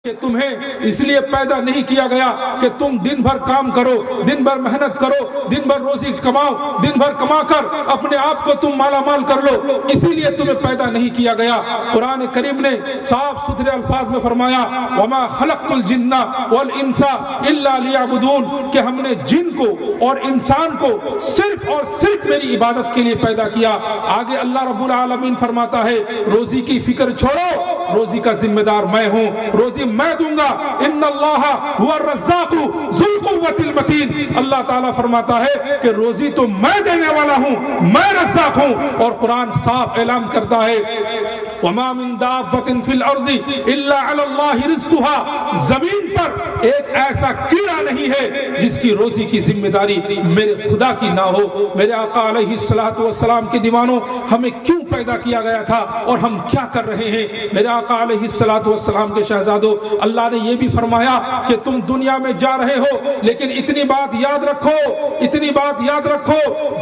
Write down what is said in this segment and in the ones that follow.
کہ تمہیں اس لیے پیدا نہیں کیا گیا کہ تم دن بھر کام کرو، دن بھر محنت کرو، دن بھر روزی کماؤ، دن بھر کما کر اپنے آپ کو تم مالا مال کر لو، اسی لیے تمہیں پیدا نہیں کیا گیا۔ قرآن کریم نے صاف ستھرے الفاظ میں فرمایا وَمَا خَلَقْتُ الْجِنَّ وَالْإِنسَ إِلَّا لِيَعْبُدُونَ، کہ ہم نے جن کو اور انسان کو صرف اور صرف میری عبادت کے لیے پیدا کیا۔ آگے اللہ رب العالمین فرماتا ہے روزی کی فکر چھوڑو، روزی کا ذمہ دار میں ہوں، روزی میں دوں گا۔ ان اللہ هو الرزاق ذو القوۃ المتین، اللہ تعالیٰ فرماتا ہے کہ روزی تو میں دینے والا ہوں، میں رزاق ہوں۔ اور قرآن صاف اعلان کرتا ہے وما من دابۃ فی الارض الا علی اللہ رزقها، زمین پر ایک ایسا کیڑا نہیں ہے جس کی روزی کی ذمہ داری میرے خدا کی نہ ہو۔ میرے آقا علیہ الصلوۃ والسلام کے دیوانوں، ہمیں کیوں پیدا کیا گیا تھا اور ہم کیا کر رہے ہیں؟ میرے آقا علیہ الصلوۃ والسلام کے شہزادوں، اللہ نے یہ بھی فرمایا کہ تم دنیا میں جا رہے ہو، لیکن اتنی بات یاد رکھو، اتنی بات یاد رکھو،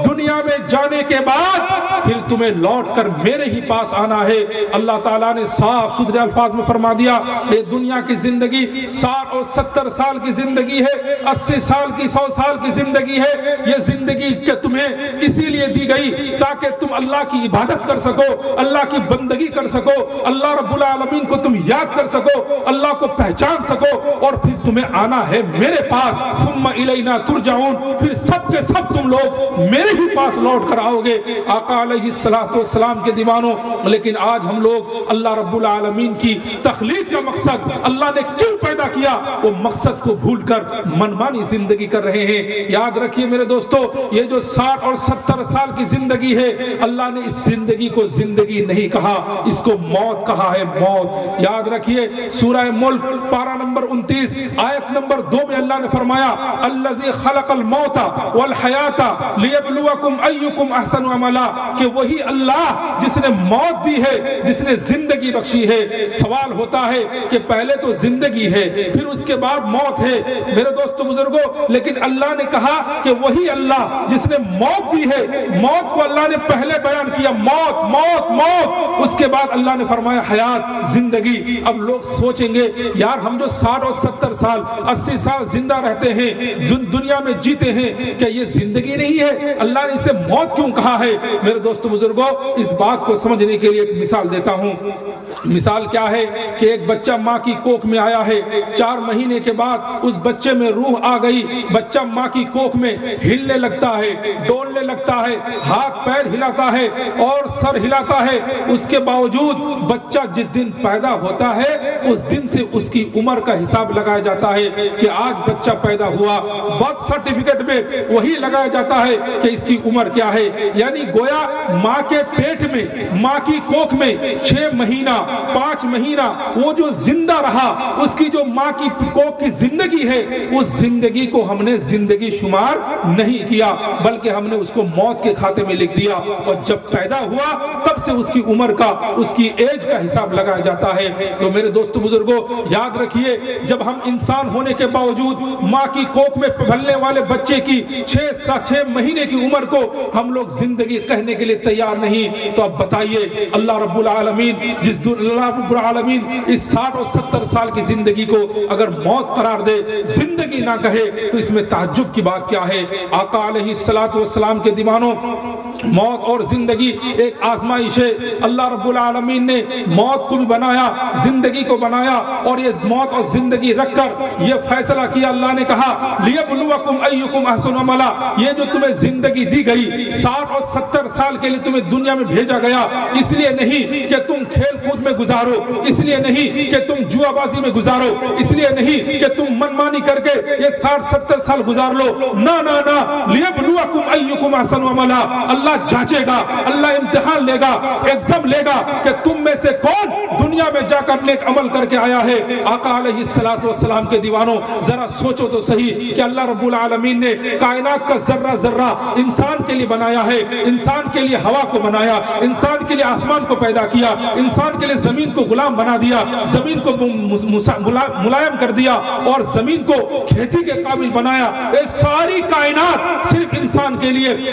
دنیا میں جانے کے بعد پھر تمہیں لوٹ کر میرے ہی پاس آنا ہے۔ اللہ تعالیٰ نے صاف ستھرے الفاظ میں فرما دیا یہ دنیا کی زندگی 60 اور 70 سال کی زندگی ہے، 80 سال کی 100 سال کی زندگی ہے۔ یہ زندگی کہ تمہیں اسی لیے دی گئی تاکہ تم اللہ کی عبادت کر سکو، اللہ کی بندگی کر سکو، اللہ رب العالمین کو تم یاد کر سکو، اللہ کو پہچان سکو، اور پھر تمہیں آنا ہے میرے پاس۔ ثم الینا ترجعون، پھر سب کے سب تم لوگ میرے ہی پاس لوٹ کر آؤ گے۔ آقا علیہ الصلوۃ والسلام کے دیوانوں، لیکن آج ہم لوگ اللہ رب العالمین کی تخلیق کا مقصد، اللہ نے کیوں پیدا کیا، وہ مقصد کو بھول کر منمانی زندگی کر رہے ہیں۔ یاد رکھیے میرے دوستو، یہ جو 60 اور 70 سال کی زندگی ہے، اللہ نے اس زندگی کو زندگی نہیں کہا، اس کو موت کہا ہے، موت۔ یاد رکھیے سورہ ملک پارہ نمبر 29 آیت نمبر 2 میں اللہ نے فرمایا الذی خلق الموت والحیات لیبلوکم ایکم احسن عملا، کہ وہی اللہ جس نے موت دی ہے، جس نے زندگی بخشی ہے۔ سوال ہوتا ہے کہ پہلے تو زندگی ہے، پھر اس کے بعد موت ہے۔ میرے دوستو بزرگوں، لیکن اللہ نے کہا کہ وہی اللہ جس نے موت دی ہے، موت کو اللہ نے پہلے بیان کیا، موت موت موت، اس کے بعد اللہ نے فرمایا حیات، زندگی۔ اب لوگ سوچیں گے یار ہم جو 60 اور 70 سال 80 سال زندہ رہتے ہیں، دنیا میں جیتے ہیں، کیا یہ زندگی نہیں ہے؟ اللہ نے اسے موت کیوں کہا ہے؟ میرے دوستو بزرگوں، اس بات کو سمجھنے کے لیے ایک مثال دیتا ہوں۔ مثال کیا ہے کہ ایک بچہ ماں کی کوکھ میں آیا ہے، 4 مہینے کے بعد اس بچے میں روح آ گئی، بچہ ماں کی کوکھ میں ہلنے لگتا ہے، ڈولنے لگتا ہے، ہاتھ پیر ہلاتا ہے اور سر ہلاتا ہے۔ اس کے باوجود بچہ جس دن پیدا ہوتا ہے اس دن سے اس کی عمر کا حساب لگایا جاتا ہے کہ آج بچہ پیدا ہوا، برتھ سرٹیفکیٹ میں وہی لگایا جاتا ہے کہ اس کی عمر کیا ہے۔ یعنی گویا ماں کے پیٹ میں، ماں کی کوکھ میں 6 مہینہ 5 مہینہ وہ جو زندہ رہا، اس کی جو ماں کی کوکھ کی زندگی ہے، اس زندگی کو ہم نے زندگی شمار نہیں کیا، بلکہ ہم نے اس کو موت کے کھاتے میں لکھ دیا، اور جب پیدا ہوا تب سے اس کی عمر کا، اس کی ایج کا حساب لگایا جاتا ہے۔ تو میرے دوستو بزرگوں، یاد رکھیے جب ہم انسان ہونے کے باوجود ماں کی کوکھ میں پلنے والے بچے کی 6 مہینے کی عمر کو ہم لوگ زندگی کہنے کے لیے تیار نہیں، تو اب بتائیے اللہ رب العالمین اللہ رب العالمین اس 60 اور 70 سال کی زندگی کو اگر موت قرار دے، زندگی نہ کہے، تو اس میں تعجب کی بات کیا ہے؟ آقا علیہ الصلوۃ والسلام کے دیوانوں، موت اور زندگی ایک آزمائش ہے۔ اللہ رب العالمین نے موت کو بھی بنایا، زندگی کو بنایا، اور یہ موت اور زندگی رکھ کر یہ فیصلہ کیا، اللہ نے کہا لیبلوکم ایکم احسن عملا، یہ جو تمہیں زندگی دی گئی 60 اور 70 سال کے لیے تمہیں دنیا میں بھیجا گیا، اس لیے نہیں کہ تم کھیل کود میں گزارو، اس لیے نہیں کہ تم جوا بازی میں گزارو، اس لیے نہیں کہ تم منمانی کر کے یہ 60-70 سال گزار لو، نہ نہ نہ، لیبلوکم ایکم احسن عملا، اللہ جانچے گا، اللہ امتحان لے گا، ایگزام لے گا کہ تم میں سے کون دنیا میں جا کر نیک عمل کر کے آیا ہے۔ آقا علیہ الصلوۃ والسلام کے دیوانوں، ذرا سوچو تو صحیح کہ اللہ رب العالمین نے کائنات کا ذرہ ذرہ انسان کے لیے بنایا ہے، انسان کے لیے ہوا کو بنایا، انسان کے لیے آسمان کو پیدا کیا، انسان کے لیے زمین کو غلام بنا دیا، زمین کو ملائم کر دیا، اور زمین کو کھیتی کے قابل بنایا۔ یہ ساری کائنات صرف انسان کے لیے۔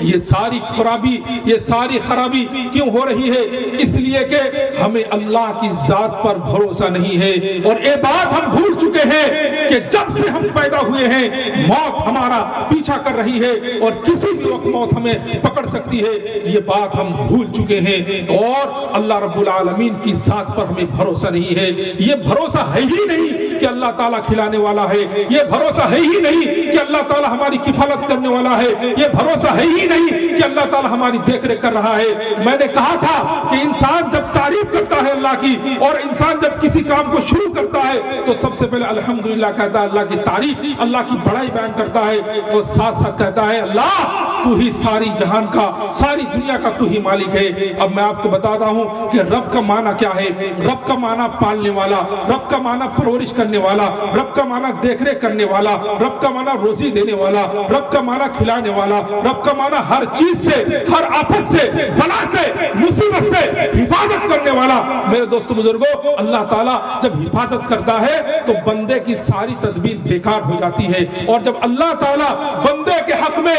یہ ساری خرابی، یہ ساری خرابی کیوں ہو رہی ہے؟ اس لیے کہ ہمیں اللہ کی ذات پر بھروسہ نہیں ہے، اور یہ بات ہم بھول چکے ہیں کہ جب سے ہم پیدا ہوئے ہیں موت ہمارا پیچھا کر رہی ہے، اور کسی بھی وقت موت ہمیں پکڑ سکتی ہے، یہ بات ہم بھول چکے ہیں، اور اللہ رب العالمین کی ذات پر ہمیں بھروسہ نہیں ہے۔ یہ بھروسہ ہے ہی نہیں کہ اللہ تعالیٰ کھلانے والا ہے، یہ بھروسہ ہے ہی نہیں کہ اللہ تعالیٰ ہماری کفالت کرنے والا ہے، یہ بھروسہ ہے ہی نہیں کہ اللہ تعالیٰ ہماری دیکھ ریکھ کر رہا ہے۔ میں نے کہا تھا کہ انسان جب تعریف کرتا ہے اللہ کی، اور انسان جب کسی کام کو شروع کرتا ہے تو سب سے پہلے الحمدللہ کہتا ہے، اللہ کی تعریف، اللہ کی بڑائی بیان کرتا ہے، اور ساتھ ساتھ کہتا ہے اللہ تو ہی ساری جہان کا، ساری دنیا کا تو ہی مالک ہے۔ اب میں آپ کو بتاتا ہوں کہ رب کا معنی کیا ہے۔ رب کا معنی پالنے والا، رب کا معنی پرورش کرنے والا، رب کا معنی دیکھ ریکھ کرنے والا، رب کا معنی روزی دینے والا، رب کا معنی کھلانے والا، رب کا معنی ہر چیز سے، ہر آفت سے، بلا سے، مصیبت سے حفاظت کرنے والا۔ میرے دوستو بزرگوں، اللہ تعالیٰ جب حفاظت کرتا ہے تو بندے کی ساری تدبیر بیکار ہو جاتی ہے، اور جب اللہ تعالیٰ بندے کے حق میں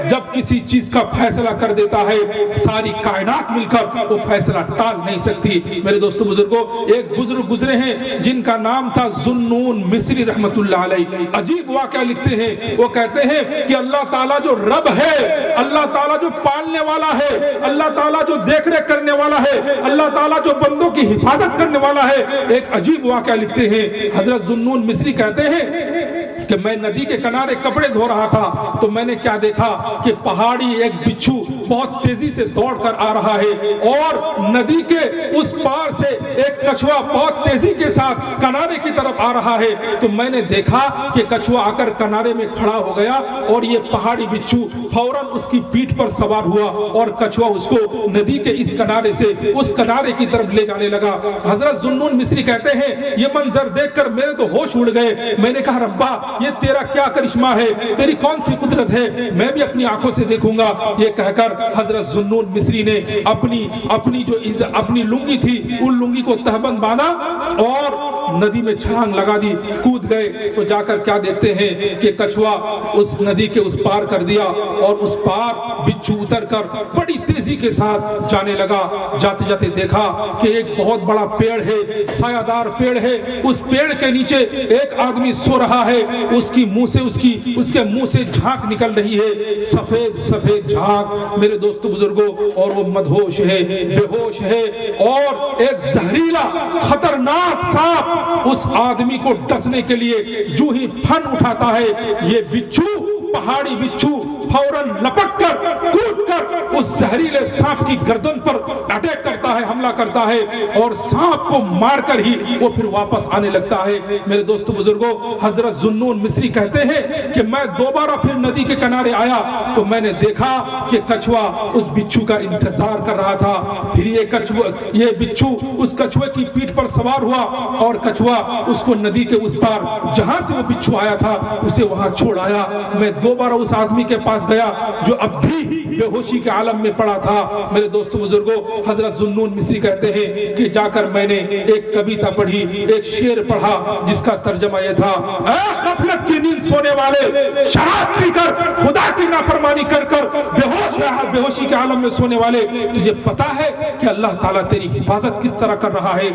جب کسی چیز کا فیصلہ کر دیتا ہے، ساری کائنات مل کر وہ فیصلہ ٹال نہیں سکتی۔ میرے دوستو بزرگوں، ایک بزرگ گزرے ہیں جن کا نام تھا ذوالنون مصری رحمت اللہ علیہ، عجیب واقعہ لکھتے ہیں۔ وہ کہتے ہیں کہ اللہ تعالیٰ جو رب ہے، اللہ تعالیٰ جو پالنے والا ہے، اللہ تعالیٰ جو دیکھ ریکھ کرنے والا ہے، اللہ تعالیٰ جو بندوں کی حفاظت کرنے والا ہے، ایک عجیب واقعہ لکھتے ہیں۔ حضرت ذوالنون مصری کہتے ہیں کہ میں ندی کے کنارے کپڑے دھو رہا تھا تو میں نے کیا دیکھا کہ پہاڑی ایک بچھو بہت تیزی سے دوڑ کر آ رہا ہے، اور ندی کے اس پار سے ایک کچھوا بہت تیزی کے ساتھ کنارے کی طرف آ رہا ہے۔ تو میں نے دیکھا کہ کچھوا آ کر کنارے میں کھڑا ہو گیا، اور یہ پہاڑی بچھو فوراً اس کی پیٹھ پر سوار ہوا، اور کچھوا اس کو ندی کے اس کنارے سے اس کنارے کی طرف لے جانے لگا۔ حضرت ذوالنون مصری کہتے ہیں یہ منظر دیکھ کر میرے تو ہوش اڑ گئے۔ میں نے کہا ربا یہ تیرا کیا کرشمہ ہے، تیری کون سی قدرت ہے، میں بھی اپنی آنکھوں سے دیکھوں گا۔ یہ کہہ کر حضرت ذوالنون مصری نے اپنی لنگی تھی، ان لنگی کو تہبند باندھا اور ندی میں چھلانگ لگا دی، کود گئے۔ تو جا کر کیا دیکھتے ہیں کہ کچھوا اس ندی کے اس پار کر دیا، اور اس پار بچھو اتر کر بڑی تیزی کے ساتھ جانے لگا۔ جاتے جاتے دیکھا کہ ایک بہت بڑا پیڑ ہے، سایہ دار پیڑ ہے، اس پیڑ کے نیچے ایک آدمی سو رہا ہے، اس کے منہ سے جھانک نکل رہی ہے، سفید سفید جھانک۔ میرے دوستو بزرگوں، اور وہ مدہوش ہے، بے ہوش ہے، اور ایک زہریلا خطرناک سانپ اس آدمی کو ڈسنے کے لیے جو ہی پھن اٹھاتا ہے، یہ بچھو، پہاڑی بچھو فوراً لپک کر کود کر اس زہریلے سانپ کی گردن پر اٹیک کرتا ہے، حملہ کرتا ہے، اور سانپ کو مار کر ہی وہ پھر واپس آنے لگتا ہے۔ میرے دوستو بزرگوں، حضرت ذوالنون مصری کہتے ہیں کہ میں دوبارہ پھر ندی کے کنارے آیا تو میں نے دیکھا کہ کچھوا اس بچھو کا انتظار کر رہا تھا۔ پھر یہ بچھو اس کچھوے کی پیٹھ پر سوار ہوا، اور کچھوا اس کو ندی کے اس پار جہاں سے وہ بچھو آیا تھا اسے وہاں چھوڑ آیا۔ میں دوبارہ اس آدمی کے پاس گیا جو اب بھی بے ہوشی کے عالم میں پڑا تھا۔ میرے دوستو بزرگوں، حضرت ذوالنون مصری کہتے ہیں کہ جا کر میں نے ایک کویتا پڑھی، ایک شعر پڑھا جس کا ترجمہ یہ تھا، اے غفلت کی نیند سونے والے، شراب پی کر خدا کی نافرمانی کر کر بے ہوشی کے عالم میں سونے والے، تجھے پتا ہے کہ اللہ تعالیٰ تیری حفاظت کس طرح کر رہا ہے؟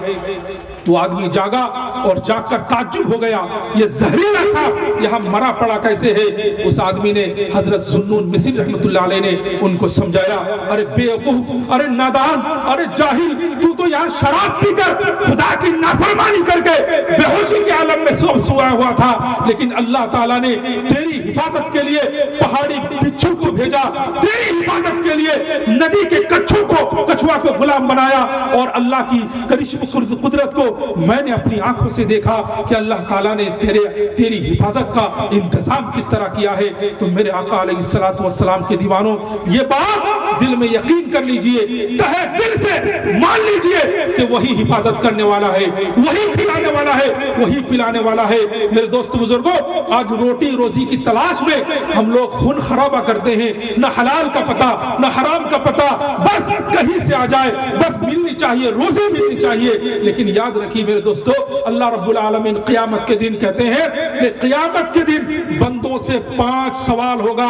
وہ آدمی جاگا اور جاگ کر تعجب ہو گیا، یہ زہریلا سانپ یہاں مرا پڑا کیسے ہے؟ اس آدمی نے، حضرت ذوالنون مصری رحمت اللہ علیہ نے ان کو سمجھایا، ارے بے وقوف، ارے نادان، ارے جاہل، تو یہاں شراب پی کر خدا کی نافرمانی کر کے بے ہوشی کے عالم میں سویا ہوا تھا، لیکن اللہ تعالیٰ نے تیری حفاظت کے لیے پہاڑی بچھو کو بھیجا، تیری حفاظت کے لیے ندی کے کچھوا کو غلام بنایا، اور اللہ کی کرشم قدرت کو میں نے اپنی آنکھوں سے دیکھا کہ اللہ تعالیٰ نے تیری حفاظت کا انتظام کس طرح کیا ہے۔ تو میرے آقا علیہ الصلوۃ والسلام کے دیوانوں، یہ بات دل میں یقین کر لیجئے، تہہ دل سے مان لیجئے کہ وہی حفاظت کرنے والا ہے، وہی کھلانے والا ہے، وہی پلانے والا ہے۔ میرے دوست بزرگوں، آج روٹی روزی کی تلاش میں ہم لوگ خون خرابہ کرتے ہیں، نہ حلال کا پتہ نہ حرام کا پتہ، بس کہیں سے آ جائے، بس ملنی چاہیے، روزی ملنی چاہیے۔ لیکن یاد رکھیے میرے دوستو، اللہ رب العالمین قیامت کے دن کہتے ہیں کہ قیامت کے دن بندوں سے 5 سوال ہوگا.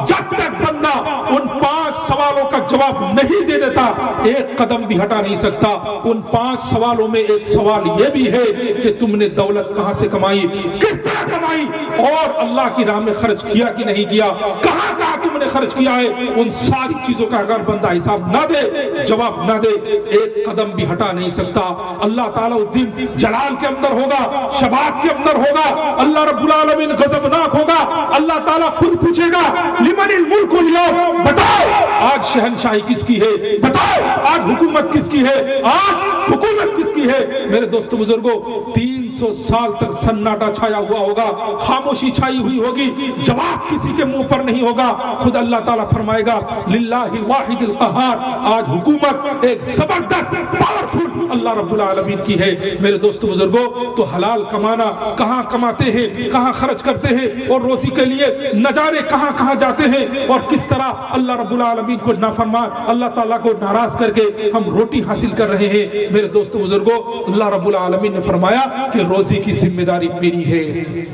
جب تک بندہ ان 5 سوالوں کا جواب نہیں دے دیتا ایک قدم بھی ہٹا نہیں سکتا. ان 5 سوالوں میں ایک سوال یہ بھی ہے کہ تم نے دولت کہاں سے کمائی, کس طرح کمائی, اور اللہ کی راہ میں خرچ کیا کہ نہیں کیا, کہاں کہاں تم نے خرچ کیا ہے. ان ساری چیزوں کا اگر بندہ حساب نہ دے, جواب نہ دے, ایک قدم بھی ہٹا نہیں سکتا. اللہ تعالیٰ اس دن جلال کے اندر ہوگا, شباب کے اندر ہوگا, اللہ رب العالمین غضبناک ہوگا. اللہ تعالیٰ خود پوچھے گا لمن الملک اليوم, بتاؤ آج شہنشاہی کس کی ہے, بتاؤ آج حکومت کس کی ہے, آج حکومت کس کی ہے. میرے دوستو بزرگوں, 300 سال تک سناٹا چھایا ہوا ہوگا, خاموشی چھائی ہوئی ہوگی, جواب کسی کے منہ پر نہیں ہوگا. خود اللہ تعالیٰ فرمائے گا للہ الواحد القہار, آج حکومت ایک زبردست پاورفل اللہ رب العالمین کی ہے. میرے دوستو بزرگوں, تو حلال کمانا کہاں کماتے ہیں, کہاں خرچ کرتے ہیں, اور روزی کے لیے نہ جانے کہاں کہاں جاتے ہیں, اور کس طرح اللہ رب العالمین کو نافرمان, اللہ تعالیٰ کو ناراض کر کے ہم روٹی حاصل کر رہے ہیں. میرے دوستو بزرگوں, اللہ رب العالمین نے فرمایا کہ روزی کی ذمہ داری میری ہے.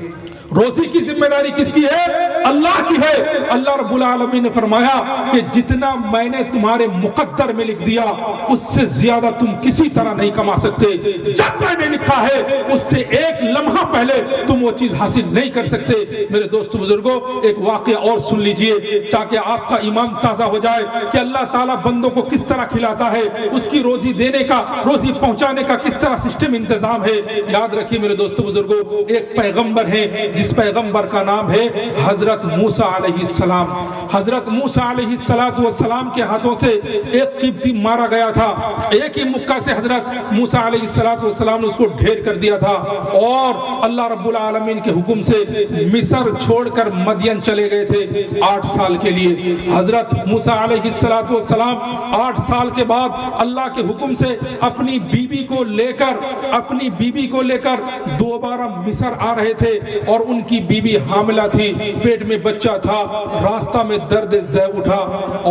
روزی کی ذمہ داری کس کی ہے؟ اللہ کی ہے. اللہ رب العالمین نے فرمایا کہ جتنا میں نے تمہارے مقدر میں لکھ دیا اس سے زیادہ تم کسی طرح نہیں کما سکتے. جب میں نے لکھا ہے اس سے ایک لمحہ پہلے تم وہ چیز حاصل نہیں کر سکتے. میرے دوستو بزرگوں, ایک واقعہ اور سن لیجئے تاکہ آپ کا ایمان تازہ ہو جائے کہ اللہ تعالیٰ بندوں کو کس طرح کھلاتا ہے, اس کی روزی دینے کا, روزی پہنچانے کا کس طرح سسٹم انتظام ہے. یاد رکھیے میرے دوستو بزرگوں, ایک پیغمبر ہیں جس پیغمبر کا نام ہے حضرت موسیٰ علیہ السلام. حضرت موسیٰ علیہ السلام کے ہاتھوں سے ایک قبطی مارا گیا تھا. ایک ہی مکہ سے حضرت موسیٰ علیہ السلام نے اس کو ڈھیر کر دیا تھا, اور اللہ رب العالمین کے حکم سے مصر چھوڑ کر مدین چلے گئے تھے 8 سال کے لیے. حضرت موسیٰ علیہ السلام 8 سال کے بعد اللہ کے حکم سے اپنی بیوی کو لے کر دوبارہ مصر آ رہے تھے, اور ان کی بیوی حاملہ تھی, پیٹ میں بچہ تھا. راستہ میں درد زہ اٹھا,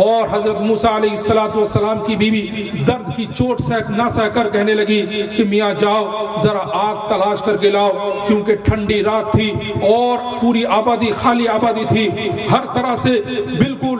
اور حضرت موسیٰ علیہ السلام کی بیوی درد کی چوٹ نہ سہ کر کہنے لگی کہ میاں جاؤ ذرا آگ تلاش کر کے لاؤ, کیونکہ ٹھنڈی رات تھی اور پوری آبادی خالی آبادی تھی, ہر طرح سے بالکل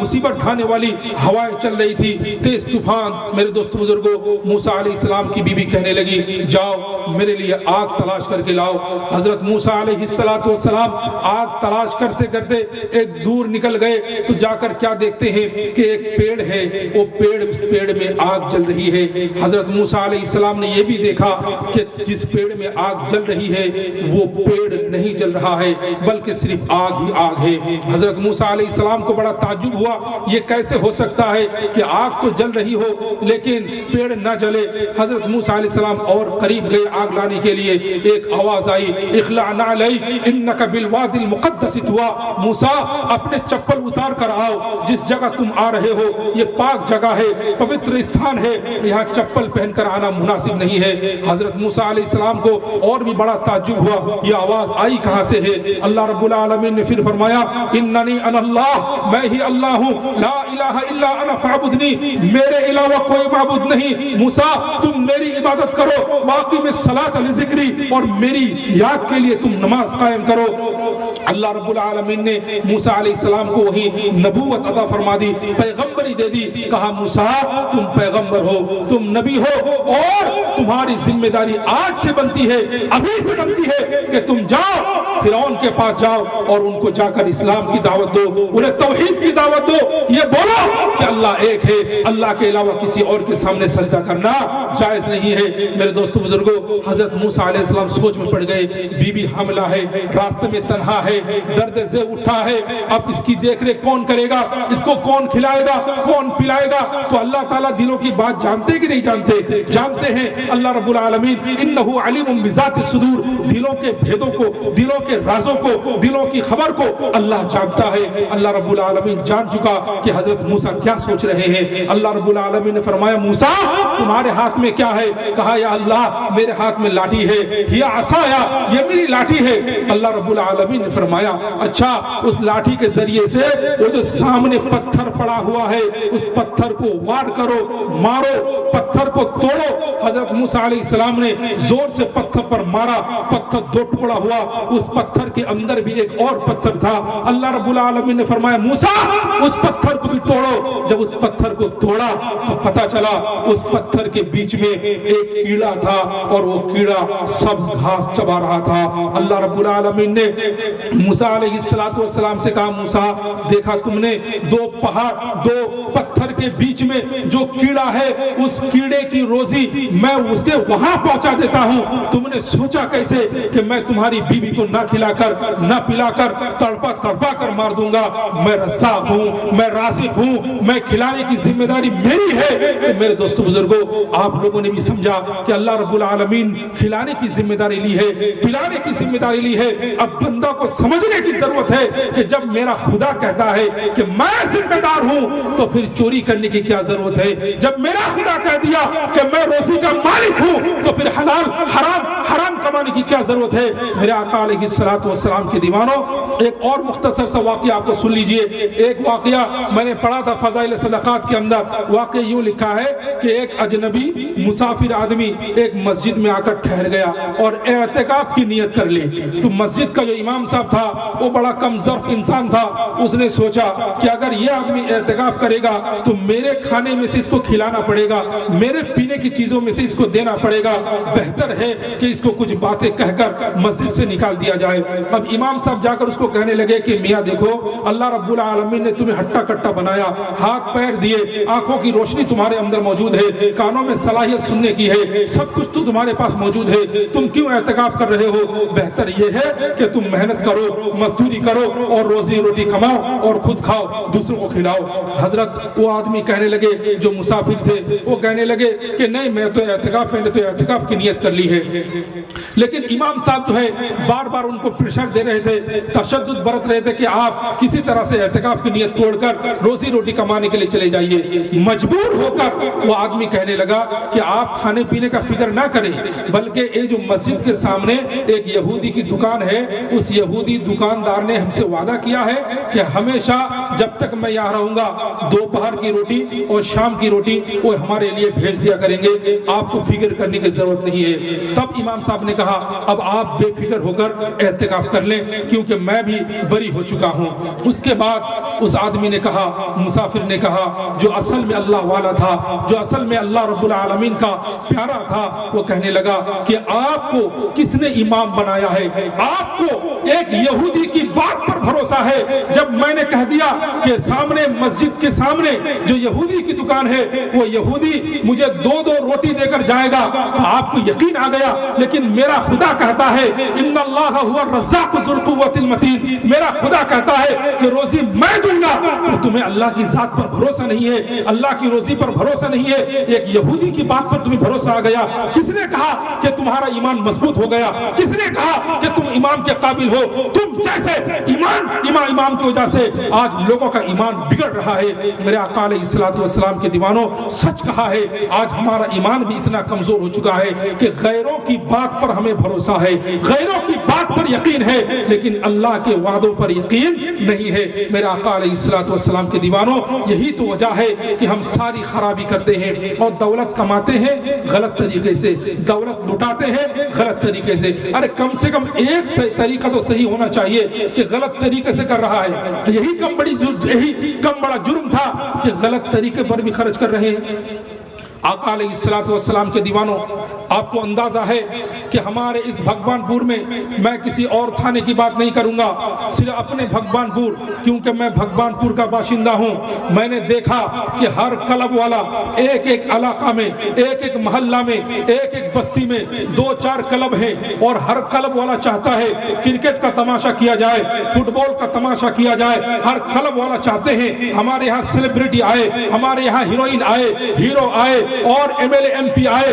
مصیبت ڈھانے والی ہوائیں چل رہی تھی, تیز طوفان. میرے دوست بزرگوں, موسیٰ علیہ السلام کی بیوی کہنے لگی جاؤ میرے لیے آگ تلاش کر کے لاؤ. حضرت موسیٰ علیہ السلام آگ تلاش کرتے کرتے ایک دور نکل گئے, تو جا کر کیا دیکھتے ہیں کہ ایک پیڑ ہے, وہ اس پیڑ میں آگ جل رہی ہے. حضرت موسیٰ علیہ السلام نے یہ بھی دیکھا کہ جس پیڑ میں آگ جل رہی ہے وہ پیڑ نہیں جل رہا ہے بلکہ صرف آگ ہی آگ ہے. حضرت موسیٰ علیہ السلام کو بڑا تعجب ہوا, یہ کیسے ہو سکتا ہے کہ آگ تو جل رہی ہو لیکن پیڑ نہ جلے. حضرت موسیٰ علیہ السلام اور قریب گئے آگ لانے کے لیے. ایک آواز آئی اخلع نعلیک انک بالوادی المقدس طویٰ, موسیٰ اپنے چپل اتار کر آؤ, جس جگہ تم آ رہے ہو یہ پاک جگہ ہے, پوتر استھان ہے, یہاں چپل پہن کر آنا مناسب نہیں ہے. حضرت موسیٰ علیہ السلام کو اور بھی بڑا تعجب ہوا, یہ آواز آئی کہاں سے ہے. اللہ رب العالمین نے پھر فرمایا اننی انا اللہ, میں ہی اللہ ہوں, لا الہ الا انا فاعبدنی, میرے علاوہ کوئی معبود نہیں. موسیٰ تم میری عبادت کرو, واقیم الصلاۃ لذکری, اور میری یاد کے لیے تم نماز قائم کرو. اللہ رب العالمین نے موسیٰ علیہ السلام کو وہی نبوت عطا فرما دی, پیغمبری دے دی. کہا موسیٰ تم پیغمبر ہو, تم نبی ہو, اور تمہاری ذمہ داری آج سے بنتی ہے, ابھی سے بنتی ہے کہ تم جاؤ فرعون کے پاس جاؤ اور ان کو جا کر اسلام کی دعوت دو, انہیں توحید کی دعوت دو, یہ بولو کہ اللہ ایک ہے, اللہ کے علاوہ کسی اور کے سامنے سجدہ کرنا جائز نہیں ہے. میرے دوستو بزرگوں, حضرت موسیٰ علیہ السلام سوچ میں پڑ گئے, بیوی حاملہ ہے, راستے میں تنہا ہے, درد سے اٹھا ہے, اب اس کی دیکھ ریکھ کون کرے گا, اس کو کون کھلائے گا, کون پلائے گا. تو اللہ تعالیٰ دلوں کی بات جانتے کہ نہیں جانتے؟ جانتے ہیں. اللہ رب العالمین انہ علیم بذات الصدور, دلوں کے بھیدوں کو, دلوں کے رازوں کو, دلوں کی خبر کو اللہ جانتا ہے. اللہ رب العالمین جان چکا کہ حضرت موسیٰ کیا سوچ رہے ہیں. اللہ رب العالمین نے فرمایا موسیٰ تمہارے ہاتھ میں کیا ہے؟ کہا یا اللہ میرے ہاتھ میں لاٹھی ہے, یہ عصایا, یہ میری لاٹھی ہے. اللہ رب العالمین نے فرمایا فرمایا اچھا اس لاٹھی کے ذریعے سے وہ جو سامنے پتھر پڑا ہوا ہے اس پتھر کو وار کرو، مارو، پتھر کو توڑو۔ حضرت موسیٰ علیہ السلام نے زور سے پتھر پر مارا، پتھر دو ٹکڑا ہوا۔ اس پتھر کے اندر بھی ایک اور پتھر تھا۔ اللہ رب العالمین نے فرمایا موسیٰ اس پتھر کو بھی توڑو۔ جب اس پتھر کو توڑا تو پتا چلا اس پتھر کے بیچ میں ایک کیڑا تھا اور وہ کیڑا سبز گھاس چبا رہا تھا۔ اللہ رب العالمین نے موسیٰ علیہ السلام سے کہا موسیٰ دیکھا تم نے دو پتھر کے بیچ میں جو کیڑا ہے اس کیڑے کی روزی میں اس کے وہاں پہنچا دیتا ہوں، تم نے سوچا کیسے کہ میں تمہاری بیوی کو نہ کھلا کر نہ پلا کر تڑپا کر مار دوں گا؟ میں رزاق ہوں، میں رازق ہوں، میں کھلانے کی ذمہ داری میری ہے۔ تو میرے دوستو بزرگوں آپ لوگوں نے بھی سمجھا کہ اللہ رب العالمین کھلانے کی ذمہ داری لی ہے، پلانے کی ذمہ داری لی ہے۔ اب بندہ کو سمجھنے کی ضرورت ہے کہ جب میرا خدا کہتا ہے کہ میں ذمہ دار ہوں تو پھر چوری کرنے کی کیا ضرورت ہے؟ جب میرا خدا کہہ دیا کہ میں روزی کا مالک ہوں تو پھر حلال حرام کمانے کی کیا ضرورت ہے؟ میرے آقا علیہ السلام کے دیوانوں ایک اور مختصر سا واقعہ آپ کو سن لیجئے۔ ایک واقعہ میں نے پڑھا تھا فضائل صدقات کے اندر، واقعہ یوں لکھا ہے کہ ایک اجنبی مسافر آدمی ایک مسجد میں آ کر ٹھہر گیا اور اعتکاف کی نیت کر لی۔ تو مسجد کا جو امام صاحب تھا وہ بڑا کم ظرف انسان تھا، اس نے سوچا کہ اگر یہ آدمی اعتکاف کرے گا تو میرے کھانے میں سے اس کو کھلانا پڑے گا، میرے پینے کی چیزوں میں سے اس کو دینا پڑے گا، بہتر ہے کہ اس کو کچھ باتیں کہہ کر مسجد سے نکال دیا جائے۔ اب امام صاحب جا کر اس کو کہنے لگے کہ میاں دیکھو اللہ رب العالمین نے تمہیں ہٹا کٹا بنایا، ہاتھ پیر دیے، آنکھوں کی روشنی تمہارے اندر موجود ہے، کانوں میں صلاحیت سننے کی ہے، سب کچھ تو تمہارے پاس موجود ہے، تم کیوں اعتکاف کر رہے ہو؟ بہتر یہ ہے کہ تم محنت کرو، مزدوری کرو اور روزی روٹی کماؤ اور خود کھاؤ، دوسروں کو کھلاؤ۔ حضرت وہ آدمی کہنے لگے جو مسافر تھے وہ کہنے لگے کہ نہیں میں تو اعتکاف کی نیت کر لی ہے۔ لیکن امام صاحب جو ہے بار بار ان کو پریشر دے رہے تھے، تشدد برت رہے تھے کہ آپ کسی طرح سے اعتکاف کی نیت توڑ کر روزی روٹی کمانے کے لیے چلے جائیے۔ مجبور ہو کر وہ آدمی کہنے لگا کہ آپ کھانے پینے کا فکر نہ کریں، بلکہ یہ جو مسجد کے سامنے ایک یہودی کی دکان ہے، اس یہودی دکاندار نے ہم سے وعدہ کیا ہے کہ ہمیشہ جب تک میں یہاں رہوں گا دوپہر کی روٹی اور شام کی روٹی وہ ہمارے لیے بھیج دیا کریں گے، آپ کو فکر کرنے کی ضرورت نہیں ہے۔ تب امام صاحب نے کہا اب آپ بے فکر ہو کر اعتکاف کر لیں کیونکہ میں بھی بری ہو چکا ہوں۔ اس کے بعد اس آدمی نے کہا، مسافر نے کہا جو اصل میں اللہ والا تھا، جو اصل میں اللہ رب العالمین کا پیارا تھا، وہ کہنے لگا کہ آپ کو کس نے امام بنایا ہے؟ آپ کو ایک یہودی کی بات پر بھروسہ ہے؟ جب میں نے کہہ دیا کہ سامنے مسجد کے سامنے جو یہودی کی دکان ہے وہ یہودی مجھے دو روٹی دے کر جائے گا تو آپ کو یقین آ گیا، لیکن میرا خدا کہتا ہے ان اللہ هو الرزاق ذو القوۃ المتین، میرا خدا کہتا ہے کہ روزی میں دوں گا، تو تمہیں اللہ کی ذات پر بھروسہ نہیں ہے، اللہ کی روزی پر بھروسہ نہیں ہے، ایک یہودی کی بات پر تمہیں بھروسہ آ گیا۔ کس نے کہا کہ تمہارا ایمان مضبوط ہو گیا؟ کس نے کہا کہ تم امام کے قابل ہو؟ تم جیسے امام کی وجہ سے آج لوگوں کا ایمان بگڑ رہا ہے۔ میرے آقا علیہ السلام کے دیوانوں سچ کہا ہے، آج ہمارا ایمان بھی اتنا کمزور ہو چکا ہے کہ غیروں کی بات پر ہمیں بھروسہ ہے، غیروں کی بات پر یقین ہے، لیکن اللہ کے وعدوں پر یقین نہیں ہے۔ میرے آقا علیہ السلام کے دیوانوں یہی تو وجہ ہے کہ ہم ساری خرابی کرتے ہیں اور دولت کماتے ہیں غلط طریقے سے، دولت لٹاتے ہیں غلط طریقے سے۔ ارے کم سے کم ایک طریقہ تو صحیح ہونا چاہیے کہ غلط طریقے سے کر رہا ہے، یہی کم بڑا جرم تھا کہ غلط طریقے پر بھی خرچ کر رہے ہیں۔ آقا علیہ السلام کے دیوانوں آپ کو اندازہ ہے کہ ہمارے اس بھگوان پور میں کسی اور تھانے کی بات نہیں کروں گا، صرف اپنے بھگوان پور، کیونکہ میں بھگوان پور کا باشندہ ہوں۔ میں نے دیکھا کہ ہر کلب والا ایک ایک علاقہ میں، ایک ایک محلہ میں، ایک ایک بستی میں 2-4 کلب ہیں، اور ہر کلب والا چاہتا ہے کرکٹ کا تماشا کیا جائے، فٹ بال کا تماشا کیا جائے۔ ہر کلب والا چاہتے ہیں ہمارے یہاں سیلیبریٹی آئے، ہمارے یہاں ہیروئن آئے، ہیرو آئے اور M L A M P آئے۔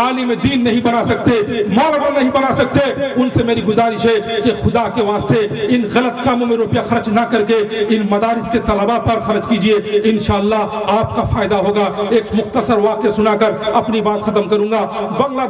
عالم دین نہیں بنا سکتے, مولانا نہیں بنا سکتے, ان سے میری گزارش ہے کہ خدا کے واسطے ان غلط کاموں میں روپیہ خرچ نہ کر کے ان مدارس کے طلباء پر خرچ کیجئے, انشاءاللہ آپ کا فائدہ ہوگا. ایک مختصر واقعہ سنا کر اپنی بات ختم کروں گا. بنگلہ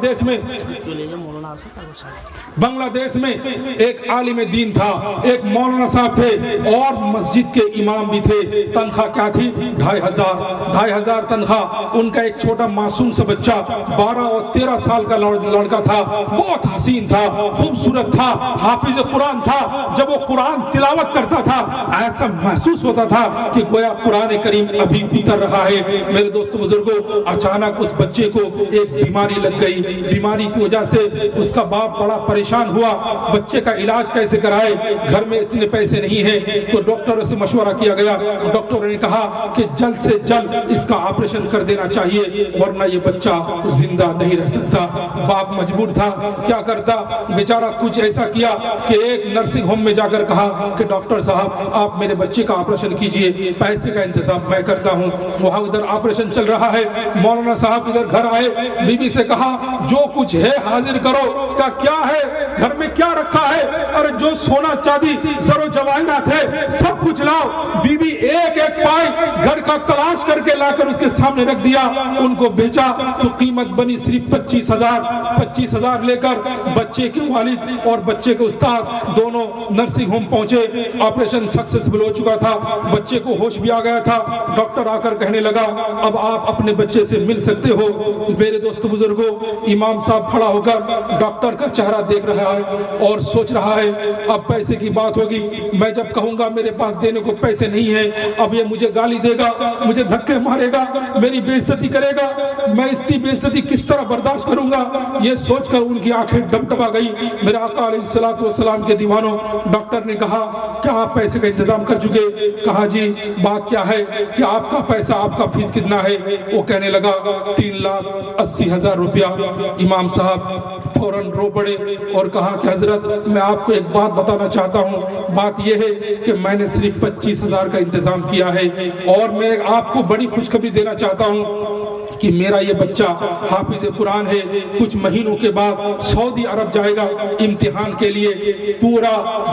دیش میں ایک عالم دین تھا, ایک مولانا صاحب تھے اور مسجد کے امام بھی تھے. تنخواہ کیا تھی؟ 2500 تنخواہ. ان کا ایک چھوٹا معصوم سا بچہ 12 اور 13 سال کا لڑکا تھا, بہت حسین تھا, خوبصورت تھا, حافظ قرآن تھا. جب وہ قرآن تلاوت کرتا تھا ایسا محسوس ہوتا تھا کہ گویا قرآن کریم ابھی اتر رہا ہے. میرے دوستو بزرگوں, اچانک اس بچے کو ایک بیماری لگ گئی. بیماری کی وجہ سے اس کا باپ بڑا پریشان ہوا, بچے کا علاج کیسے کرائے, گھر میں اتنے پیسے نہیں ہیں. تو ڈاکٹروں سے مشورہ کیا گیا. ڈاکٹروں نے کہا کہ جلد سے جلد اس کا آپریشن کر دینا چاہیے ورنہ یہ بچہ زندہ نہیں رہ سکتا. باپ مجبور تھا, کیا کرتا بیچارہ, کچھ ایسا کیا کہ ایک نرسنگ ہوم میں جا کر کہا کہ ڈاکٹر صاحب آپ میرے بچے کا آپریشن کیجئے, پیسے کا انتظام میں کرتا ہوں. وہاں ادھر آپریشن چل رہا ہے. مولانا صاحب ادھر گھر آئے, بیوی سے کہا جو کچھ ہے حاضر کرو. کیا ہے گھر میں, کیا رکھا ہے؟ ارے جو سونا چاندی زر و جواہرات ہے سب کچھ لاؤ. بیوی ایک ایک پائی گھر کا تلاش کر کے لا کر اس کے سامنے رکھ دیا. ان کو بیچا تو قیمت بنی صرف 25,000 لے کر بچے کے والد اور بچے کے استاد دونوں نرسنگ ہوم پہنچے. آپریشن سکسیسفل ہو چکا تھا, بچے کو ہوش بھی آ گیا تھا. ڈاکٹر آ کر کہنے لگا اب آپ اپنے بچے سے مل سکتے ہو. میرے دوست بزرگوں, امام صاحب کھڑا ہو کر ڈاکٹر کا چہرہ دیکھ رہا ہے اور سوچ رہا ہے اب پیسے کی بات ہوگی, میں جب کہوں گا میرے پاس دینے کو پیسے نہیں ہیں, اب یہ مجھے گالی دے گا, مجھے دھکے مارے گا, میری بے عزتی کرے گا, میں اتنی بے عزتی کس طرح برداشت کروں گا. یہ سوچ کر ان کی آنکھیں ڈبڈبا گئی. میرے آقا علیہ السلام کے دیوانوں, ڈاکٹر نے کہا کیا آپ پیسے کا انتظام کر چکے؟ کہا جی. بات کیا ہے کہ آپ کا پیسہ, آپ کا فیس کتنا ہے؟ وہ کہنے لگا 3,80,000 روپیہ. امام صاحب فوراً رو پڑے اور کہا کہ حضرت میں آپ کو ایک بات بتانا چاہتا ہوں. بات یہ ہے کہ میں نے صرف 25,000 کا انتظام کیا ہے اور میں آپ کو بڑی خوشخبری دینا چاہتا ہوں کہ میرا یہ بچہ حافظ قرآن ہے. کچھ مہینوں کے بعد سعودی عرب جائے گا امتحان کے لیے. پورا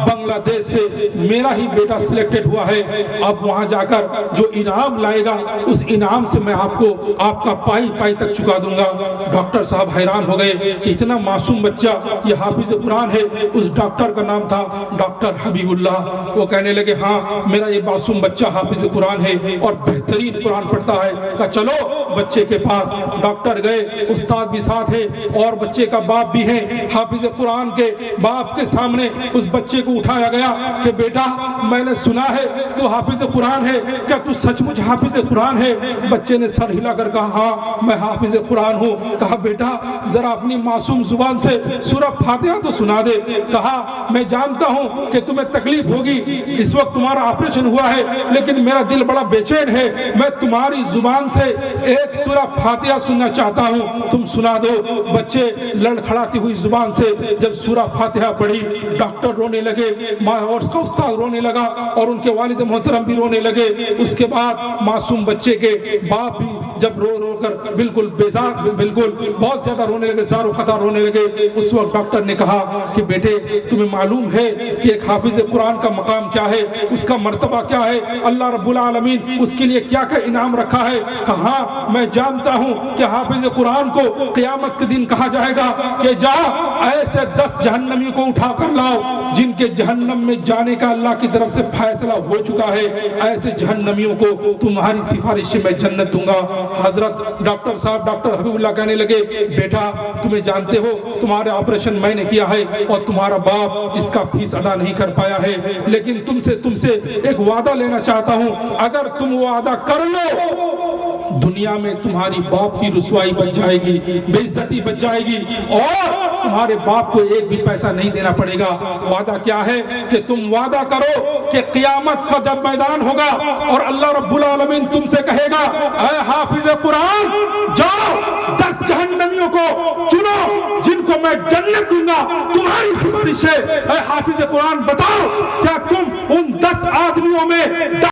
بنگلہ دیش سے میرا ہی بیٹا سلیکٹڈ ہوا ہے. اب وہاں جا کر جو انعام لائے گا اس انعام سے میں آپ کو آپ کا پائی تک چکا دوں گا. ڈاکٹر صاحب حیران ہو گئے کہ اتنا معصوم بچہ یہ حافظ قرآن ہے. اس ڈاکٹر کا نام تھا ڈاکٹر حبیب اللہ. وہ کہنے لگے ہاں میرا یہ معصوم بچہ حافظ قرآن ہے اور بہترین قرآن پڑھتا ہے. کہا چلو بچے کے پاس. ڈاکٹر گئے, استاد بھی ساتھ ہے اور بچے کا باپ بھی ہے. حافظ قرآن کے باپ کے سامنے اس بچے کو اٹھایا گیا کہ بیٹا میں نے سنا ہے تو حافظ قرآن ہے, کیا تو سچ مچ حافظ قرآن ہے؟ بچے نے سر ہلا کر کہا ہاں میں حافظ قرآن ہوں. کہا بیٹا ذرا اپنی معصوم زبان سے سورہ فاتحہ تو سنا دے. کہا میں جانتا ہوں کہ تمہیں تکلیف ہوگی, اس وقت تمہارا آپریشن ہوا ہے, لیکن میرا دل بڑا بے چین ہے. میں تمہاری زبان سے ایک سورہ فاتحہ سننا چاہتا ہوں, تم سنا دو. بچے لڑکھڑاتی ہوئی زبان سے جب سورہ فاتحہ پڑھی, ڈاکٹر رونے لگے, ماں اور اس کا استاد رونے لگا اور ان کے والد محترم بھی رونے لگے. اس کے بعد معصوم بچے کے باپ بھی جب رو کر بالکل بیزار, بالکل بہت زیادہ رونے لگے, زار و قطار رونے لگے. اس وقت ڈاکٹر نے کہا کہ بیٹے تمہیں معلوم ہے کہ ایک حافظ قرآن کا مقام کیا ہے, اس کا مرتبہ کیا ہے, اللہ رب العالمین اس کے لیے کیا کیا انعام رکھا ہے؟ کہا میں جانتا ہوں کہ حافظ قرآن کو قیامت کے دن کہا جائے گا کہ جا ایسے 10 جہنمیوں کو اٹھا کر لاؤ جن کے جہنم میں جانے کا اللہ کی طرف سے فیصلہ ہو چکا ہے. ایسے جہنمیوں کو تمہاری سفارش سے میں جنت دوں گا. حضرت ڈاکٹر صاحب ڈاکٹر حبیب اللہ کہنے لگے بیٹا تمہیں جانتے ہو تمہارا آپریشن میں نے کیا ہے اور تمہارا باپ اس کا فیس ادا نہیں کر پایا ہے, لیکن تم سے ایک وعدہ لینا چاہتا ہوں. اگر تم وعدہ کر لو دنیا میں تمہاری باپ کی رسوائی بچ جائے گی, بے عزتی بچ جائے گی اور تمہارے باپ کو ایک بھی پیسہ نہیں دینا پڑے گا. وعدہ کیا ہے کہ تم وعدہ کرو کہ قیامت کا جب میدان ہوگا اور اللہ رب العالمین تم سے کہے گا اے حافظ قرآن جاؤ 10 جہنمیوں کو چنو جن کو میں جنت دوں گا تمہاری سفارش ہے. اے حافظ قرآن بتاؤ کیا تم ان 10 آدمیوں میں